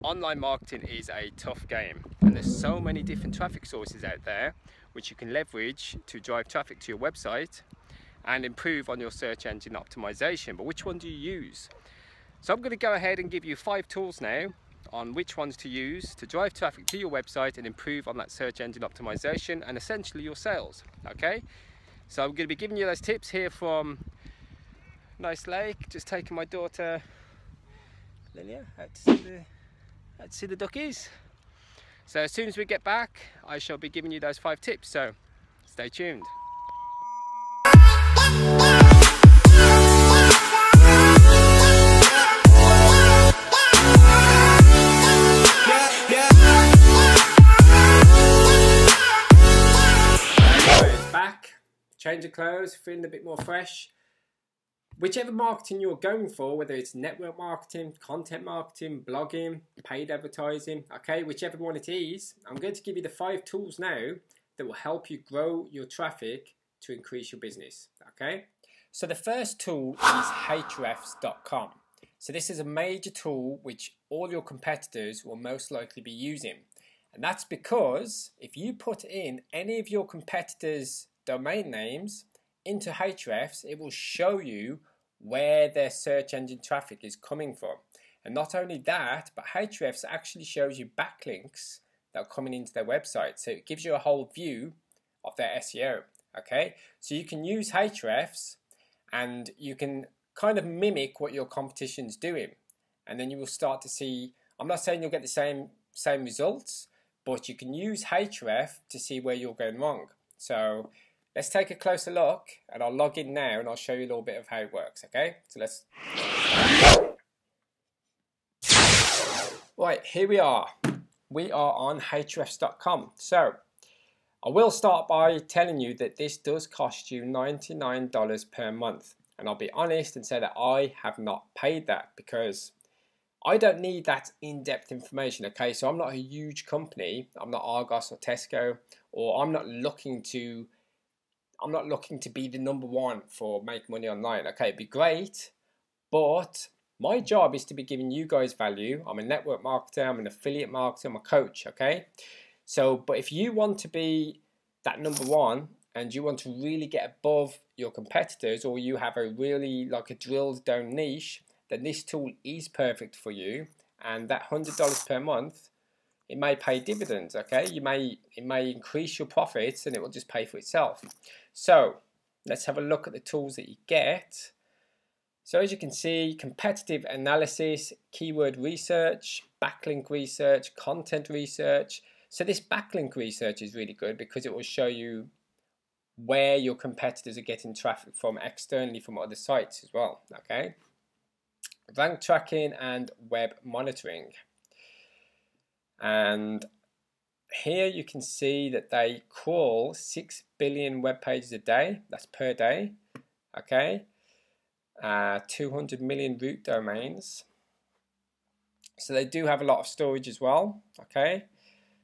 Online marketing is a tough game, and there's so many different traffic sources out there which you can leverage to drive traffic to your website and improve on your search engine optimization. But which one do you use? So I'm going to go ahead and give you 5 tools now on which ones to use to drive traffic to your website and improve on that search engine optimization and essentially your sales. Okay, so I'm going to be giving you those tips here from nice lake, just taking my daughter Lilia out to see the duckies. So as soon as we get back, I shall be giving you those 5 tips, so stay tuned. Back, change of clothes, feeling a bit more fresh. Whichever marketing you're going for, whether it's network marketing, content marketing, blogging, paid advertising, okay, whichever one it is, I'm going to give you the 5 tools now that will help you grow your traffic to increase your business, okay? So the first tool is Ahrefs.com. So this is a major tool which all your competitors will most likely be using. And that's because if you put in any of your competitors' domain names into Ahrefs, it will show you where their search engine traffic is coming from. And not only that, but Ahrefs actually shows you backlinks that are coming into their website. So it gives you a whole view of their SEO. Okay, so you can use Ahrefs and you can kind of mimic what your competition's doing, and then you will start to see, I'm not saying you'll get the same results, but you can use Ahrefs to see where you're going wrong. So let's take a closer look, and I'll log in now and I'll show you a little bit of how it works, okay? So let's... Right, here we are. We are on Ahrefs.com. So I will start by telling you that this does cost you $99 per month. And I'll be honest and say that I have not paid that because I don't need that in-depth information, okay? So I'm not a huge company. I'm not Argos or Tesco, or I'm not looking to be the #1 for make money online. Okay, it'd be great, but my job is to be giving you guys value. I'm a network marketer, I'm an affiliate marketer, I'm a coach, okay? So, but if you want to be that #1 and you want to really get above your competitors, or you have a really like a drilled down niche, then this tool is perfect for you. And that $100 per month, it may pay dividends, okay? It may increase your profits and it will just pay for itself. So let's have a look at the tools that you get. So as you can see, competitive analysis, keyword research, backlink research, content research. So this backlink research is really good because it will show you where your competitors are getting traffic from externally from other sites as well, okay? Rank tracking and web monitoring. And here you can see that they crawl 6 billion web pages a day. That's per day, okay? 200 million root domains. So they do have a lot of storage as well, okay?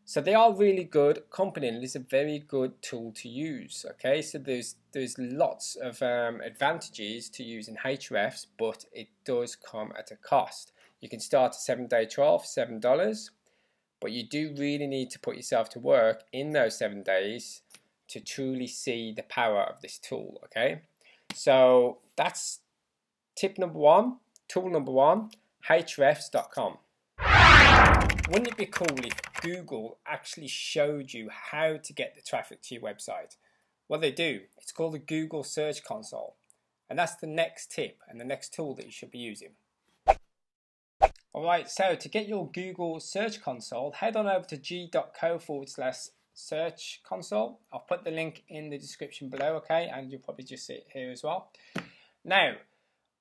So they are really good company, and it's a very good tool to use, okay? So there's lots of advantages to using Ahrefs, but it does come at a cost. You can start a 7-day trial for $7, but you do really need to put yourself to work in those 7 days to truly see the power of this tool, okay? So that's tip #1, tool #1, Ahrefs.com. Wouldn't it be cool if Google actually showed you how to get the traffic to your website? Well, they do. It's called the Google Search Console. And that's the next tip and the next tool that you should be using. Alright, so to get your Google Search Console, head on over to g.co/search console. I'll put the link in the description below, okay? And you'll probably just see it here as well. Now,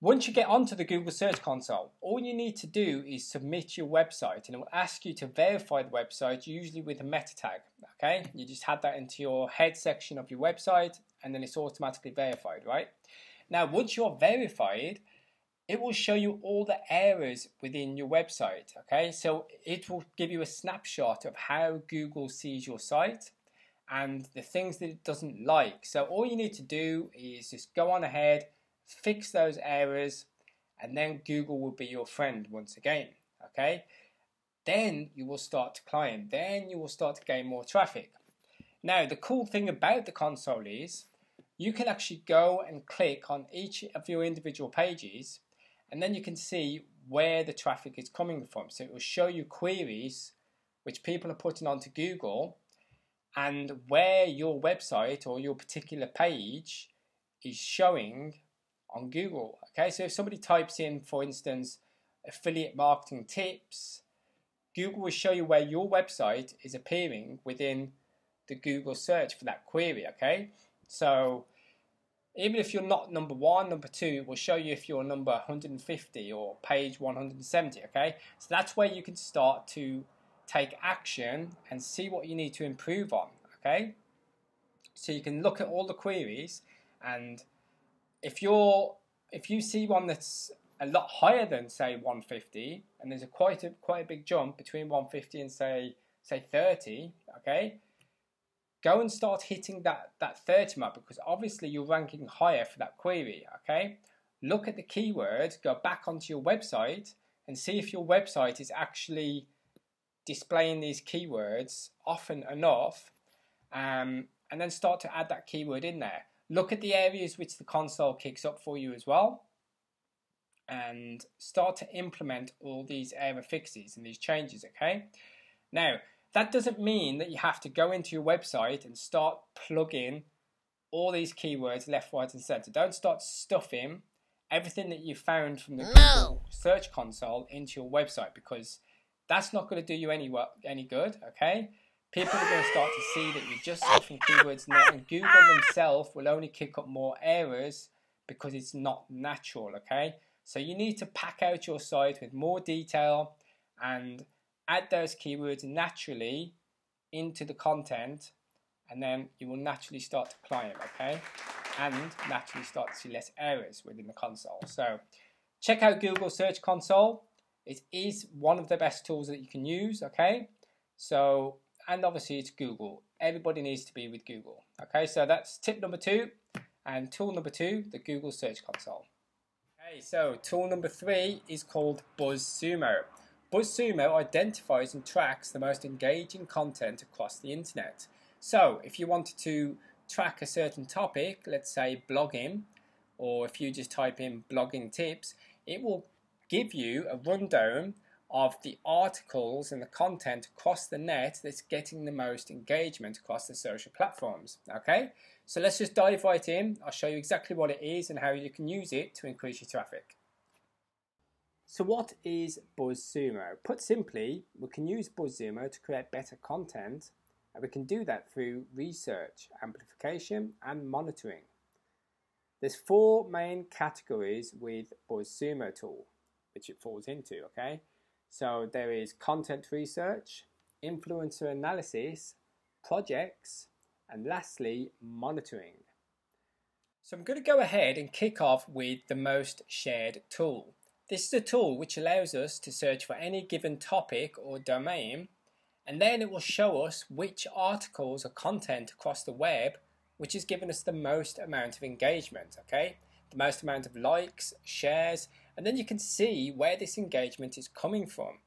once you get onto the Google Search Console, all you need to do is submit your website, and it will ask you to verify the website, usually with a meta tag, okay? You just add that into your head section of your website, and then it's automatically verified, right? Now, once you're verified, it will show you all the errors within your website, okay? So it will give you a snapshot of how Google sees your site and the things that it doesn't like. So all you need to do is just go on ahead, fix those errors, and then Google will be your friend once again, okay? then you will start to climb, then you will start to gain more traffic. Now, the cool thing about the console is you can actually go and click on each of your individual pages, and then you can see where the traffic is coming from. So it will show you queries which people are putting onto Google and where your website or your particular page is showing on Google. Okay, so if somebody types in, for instance, affiliate marketing tips, Google will show you where your website is appearing within the Google search for that query. Okay, so even if you're not number 1, number 2, it will show you if you're number 150 or page 170. Okay, so that's where you can start to take action and see what you need to improve on. Okay, so you can look at all the queries, and if you see one that's a lot higher than, say, 150, and there's quite a big jump between 150 and say 30, okay, go and start hitting that 30 mark, because obviously you're ranking higher for that query. Okay, look at the keywords, go back onto your website and see if your website is actually displaying these keywords often enough, and then start to add that keyword in there. Look at the areas which the console kicks up for you as well, and start to implement all these error fixes and these changes. Okay, now that doesn't mean that you have to go into your website and start plugging all these keywords left, right and center. Don't start stuffing everything that you found from the Google Search Console into your website, because that's not going to do you any good. Okay, people are going to start to see that you're just stuffing keywords in there, and Google themselves will only kick up more errors because it's not natural. Okay, so you need to pack out your site with more detail and add those keywords naturally into the content, and then you will naturally start to climb. Okay, and naturally start to see less errors within the console. So check out Google Search Console. It is one of the best tools that you can use. Okay, so, and obviously it's Google. Everybody needs to be with Google. Okay, so that's tip number 2, and tool number 2, the Google Search Console. Okay, so tool number 3 is called Buzzsumo. Buzzsumo identifies and tracks the most engaging content across the internet. So if you wanted to track a certain topic, let's say blogging, or if you just type in blogging tips, it will give you a rundown of the articles and the content across the net that's getting the most engagement across the social platforms. Okay, so let's just dive right in. I'll show you exactly what it is and how you can use it to increase your traffic. So what is Buzzsumo? Put simply, we can use Buzzsumo to create better content, and we can do that through research, amplification and monitoring. There's 4 main categories with Buzzsumo tool, which it falls into. Okay, so there is content research, influencer analysis, projects, and lastly monitoring. So I'm going to go ahead and kick off with the most shared tool. This is a tool which allows us to search for any given topic or domain, and then it will show us which articles or content across the web which has given us the most amount of engagement. Okay, the most amount of likes, shares, and then you can see where this engagement is coming from,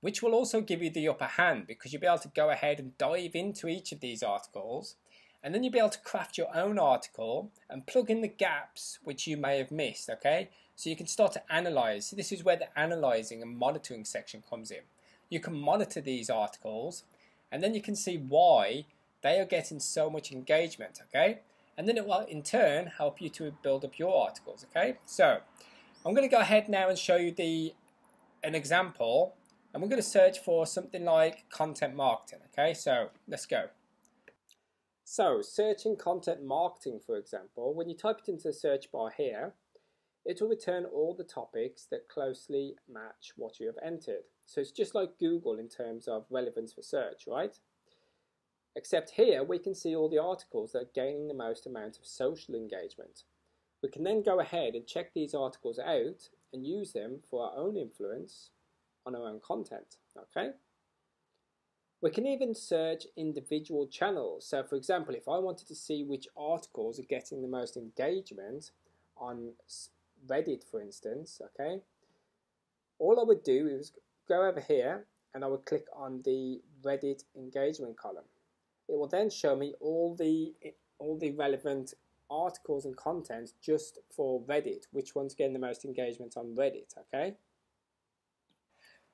which will also give you the upper hand, because you'll be able to go ahead and dive into each of these articles, and then you'll be able to craft your own article and plug in the gaps which you may have missed. Okay, so you can start to analyze. So this is where the analyzing and monitoring section comes in. You can monitor these articles, and then you can see why they are getting so much engagement. Okay, and then it will in turn help you to build up your articles. Okay, so I'm going to go ahead now and show you an example, and we're going to search for something like content marketing. Okay, so let's go. So searching content marketing, for example, when you type it into the search bar here, it will return all the topics that closely match what you have entered. So it's just like Google in terms of relevance for search, right? Except here we can see all the articles that are gaining the most amount of social engagement. We can then go ahead and check these articles out and use them for our own influence on our own content. Okay? We can even search individual channels. So for example, if I wanted to see which articles are getting the most engagement on Reddit, for instance, okay, all I would do is go over here and I will click on the Reddit engagement column. It will then show me all the relevant articles and content just for Reddit, which one's getting the most engagement on Reddit, okay?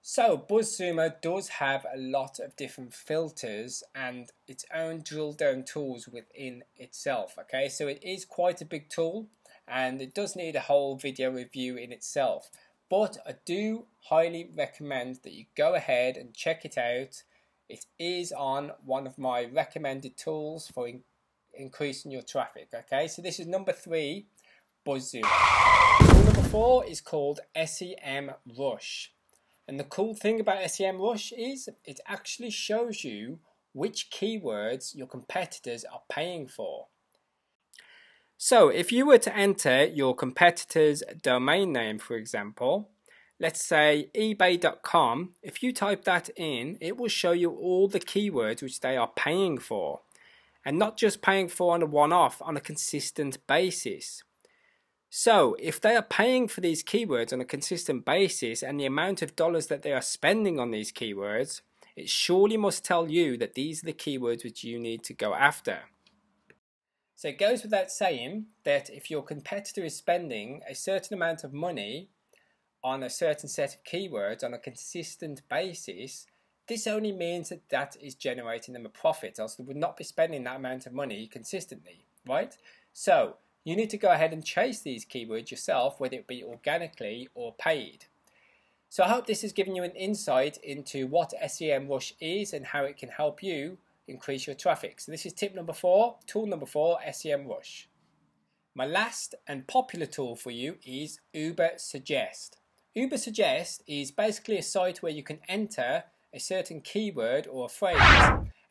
So Buzzsumo does have a lot of different filters and its own drill down tools within itself, okay? So it is quite a big tool and it does need a whole video review in itself. But I do highly recommend that you go ahead and check it out. It is on one of my recommended tools for increasing your traffic, okay? So this is number 3, Buzzsumo. Tool number 4 is called semrush. And the cool thing about semrush is it actually shows you which keywords your competitors are paying for. So if you were to enter your competitor's domain name, for example, let's say ebay.com, if you type that in, it will show you all the keywords which they are paying for. And not just paying for on a one-off, on a consistent basis. So if they are paying for these keywords on a consistent basis and the amount of dollars that they are spending on these keywords, it surely must tell you that these are the keywords which you need to go after. So it goes without saying that if your competitor is spending a certain amount of money on a certain set of keywords on a consistent basis, this only means that that is generating them a profit, else they would not be spending that amount of money consistently, right? So you need to go ahead and chase these keywords yourself, whether it be organically or paid. So I hope this has given you an insight into what semrush is and how it can help you increase your traffic. So this is tip number 4, tool number 4, semrush. My last and popular tool for you is Ubersuggest. Ubersuggest is basically a site where you can enter a certain keyword or a phrase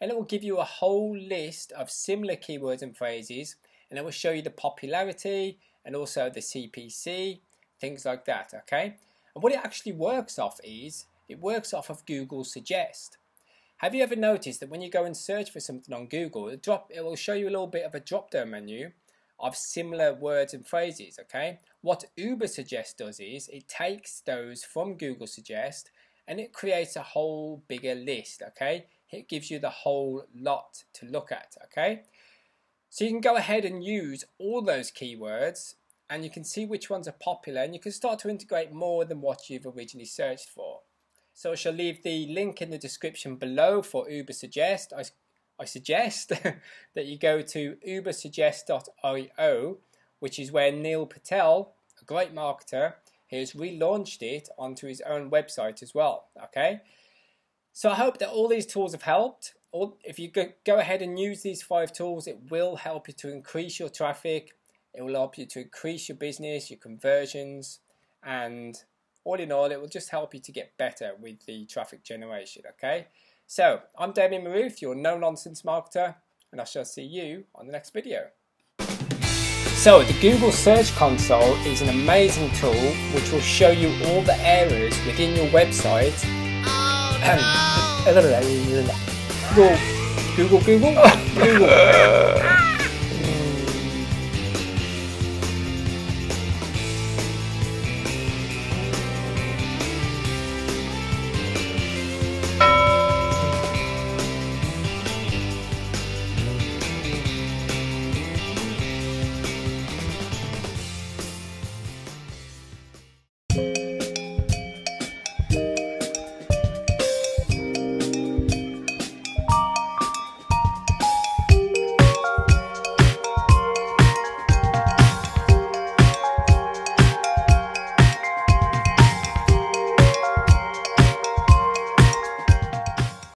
and it will give you a whole list of similar keywords and phrases, and it will show you the popularity and also the CPC, things like that, okay? And what it actually works off is, it works off of Google Suggest. Have you ever noticed that when you go and search for something on Google, it will show you a little bit of a drop-down menu of similar words and phrases, okay? What Ubersuggest does is, it takes those from Google Suggest and it creates a whole bigger list, okay? It gives you the whole lot to look at, okay? So you can go ahead and use all those keywords and you can see which ones are popular and you can start to integrate more than what you've originally searched for. So I shall leave the link in the description below for Ubersuggest. I suggest that you go to ubersuggest.io, which is where Neil Patel, a great marketer, has relaunched it onto his own website as well, okay? So I hope that all these tools have helped. If you go ahead and use these 5 tools, it will help you to increase your traffic, it will help you to increase your business, your conversions, and all in all, it will just help you to get better with the traffic generation, okay? So, I'm Damien Maruth, your no-nonsense marketer, and I shall see you on the next video. So, the Google Search Console is an amazing tool which will show you all the areas within your website. Oh, no. Google.